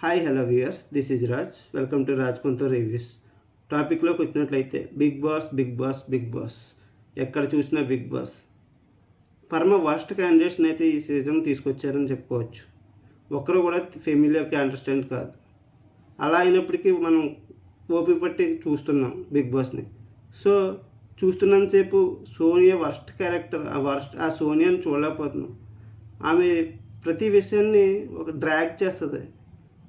Hi hello viewers, this is Raj. Welcome to Raj కొంత reviews. టాపిక్లోకి వచ్చినట్లయితే బిగ్ బాస్ ఎక్కడ చూసినా బిగ్ బాస్ పరమ వర్స్ట్ క్యాండిడేట్స్ని అయితే ఈ సీజన్ తీసుకొచ్చారని చెప్పుకోవచ్చు. ఒక్కరు కూడా ఫెమిలియర్ క్యాండిడేట్ కాదు. అలా అయినప్పటికీ మనం ఓపిక పట్టి చూస్తున్నాం బిగ్ బాస్ని. సో చూస్తున్నంతసేపు సోనియా వర్స్ట్ క్యారెక్టర్, ఆ సోనియాని చూడలేకపోతున్నాం. ఆమె ప్రతి విషయాన్ని ఒక డ్రాగ్ చేస్తుంది.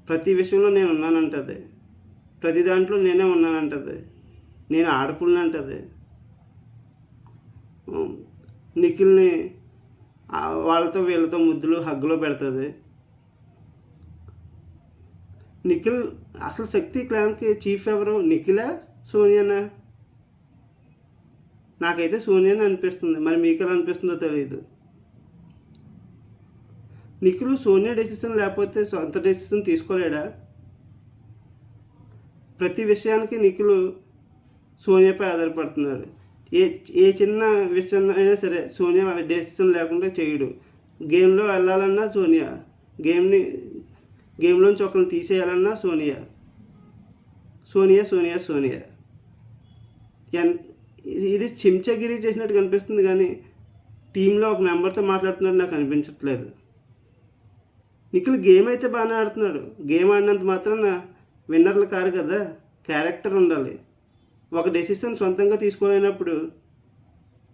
ప్రతి విషయంలో నేను ఉన్నానంటది, ప్రతి దాంట్లో నేనే ఉన్నానంటది, నేను ఆడపుల్లంటది. నిఖిల్ని వాళ్ళతో వీళ్ళతో ముద్దులు హగ్గులో పెడుతుంది. నిఖిల్ అసలు శక్తి క్లాన్కి చీఫ్ ఎవరు, నిఖిలా సోనియానా? నాకైతే సోనియాని అనిపిస్తుంది, మరి మీకు ఎలా అనిపిస్తుందో తెలియదు. నిఖిల్ సోనియా డెసిషన్ లేకపోతే సొంత డెసిషన్ తీసుకోలేడా? ప్రతి విషయానికి నిఖిల్ సోనియాపై ఆధారపడుతున్నాడు. ఏ చిన్న విషయం అయినా సరే సోనియా డెసిషన్ లేకుండా చేయడు. గేమ్లో వెళ్ళాలన్నా సోనియా, గేమ్లోంచి ఒకరిని తీసేయాలన్నా సోనియా. ఇది చెంచగిరి చేసినట్టు కనిపిస్తుంది, కానీ టీంలో ఒక మెంబర్తో మాట్లాడుతున్నట్టు నాకు అనిపించట్లేదు. నిఖిల్ గేమ్ అయితే బాగానే ఆడుతున్నాడు. గేమ్ ఆడినంత మాత్రాన విన్నర్లు కారు కదా, క్యారెక్టర్ ఉండాలి. ఒక డెసిషన్ సొంతంగా తీసుకోలేనప్పుడు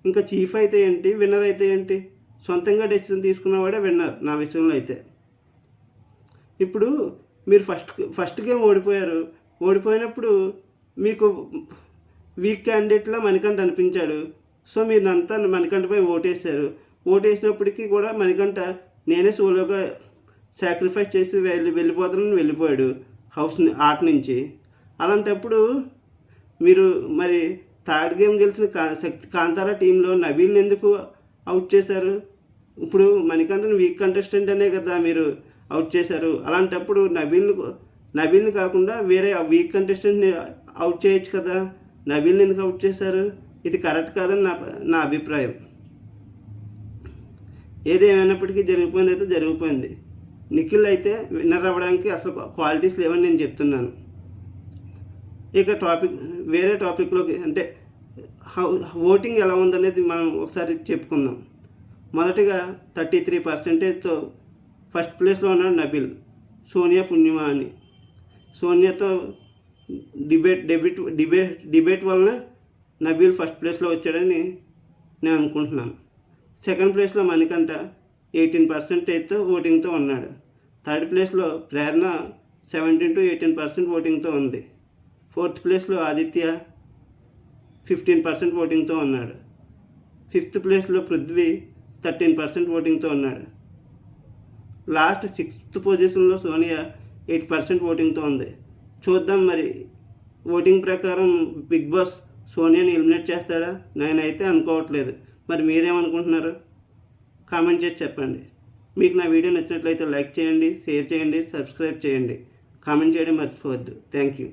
ఇంకా చీఫ్ అయితే ఏంటి, విన్నర్ అయితే ఏంటి? సొంతంగా డెసిషన్ తీసుకున్నవాడే విన్నర్ నా విషయంలో అయితే. ఇప్పుడు మీరు ఫస్ట్ గేమ్ ఓడిపోయినప్పుడు మీకు వీక్ క్యాండిడేట్లా మణికంఠ అనిపించాడు. సో మీరు అంతా మణికంఠపై ఓటేశారు. ఓటేసినప్పటికీ కూడా మణికంఠ నేనే సోలోగా సాక్రిఫైస్ చేసి వెళ్ళిపోతానని వెళ్ళిపోయాడు ఆట నుంచి. అలాంటప్పుడు మీరు మరి థర్డ్ గేమ్ గెలిచిన కాంతారా టీంలో నబీల్ని ఎందుకు అవుట్ చేశారు? ఇప్పుడు మణికంఠని వీక్ కంటెస్టెంట్ అనే కదా మీరు అవుట్ చేశారు. అలాంటప్పుడు నబీల్ని కాకుండా వేరే వీక్ కంటెస్టెంట్ని అవుట్ చేయొచ్చు కదా. నబీల్ని ఎందుకు అవుట్ చేశారు? ఇది కరెక్ట్ కాదని నా అభిప్రాయం. ఏదేమైనప్పటికీ జరిగిపోయింది అయితే జరిగిపోయింది. నిఖిల్ అయితే విన్నర్ అవ్వడానికి అసలు క్వాలిటీస్ లేవని నేను చెప్తున్నాను. ఇక వేరే టాపిక్లోకి అంటే ఓటింగ్ ఎలా ఉందనేది మనం ఒకసారి చెప్పుకుందాం. మొదటిగా 33%తో ఫస్ట్ ప్లేస్లో ఉన్నాడు నబీల్, సోనియా పుణ్యమా అని. సోనియాతో డిబేట్ వలన నబీల్ ఫస్ట్ ప్లేస్లో వచ్చాడని నేను అనుకుంటున్నాను. సెకండ్ ప్లేస్లో మణికంఠ 18%తో ఓటింగ్తో ఉన్నాడు. థర్డ్ ప్లేస్లో ప్రేరణ 17 to 18% ఓటింగ్తో ఉంది. ఫోర్త్ ప్లేస్లో ఆదిత్య 15% ఓటింగ్తో ఉన్నాడు. ఫిఫ్త్ ప్లేస్లో పృథ్వీ 13% ఓటింగ్తో ఉన్నాడు. లాస్ట్ 6th పొజిషన్లో సోనియా 8% ఓటింగ్తో ఉంది. చూద్దాం మరి ఓటింగ్ ప్రకారం బిగ్ బాస్ సోనియాని ఎలిమినేట్ చేస్తాడా? నేనైతే అనుకోవట్లేదు. మరి మీరేమనుకుంటున్నారు? కామెంట్ చేసి చెప్పండి. మీకు నా వీడియో నచ్చినట్లయితే లైక్ చేయండి, షేర్ చేయండి, సబ్స్క్రైబ్ చేయండి. కామెంట్ చేయడం మర్చిపోవద్దు. Thank you.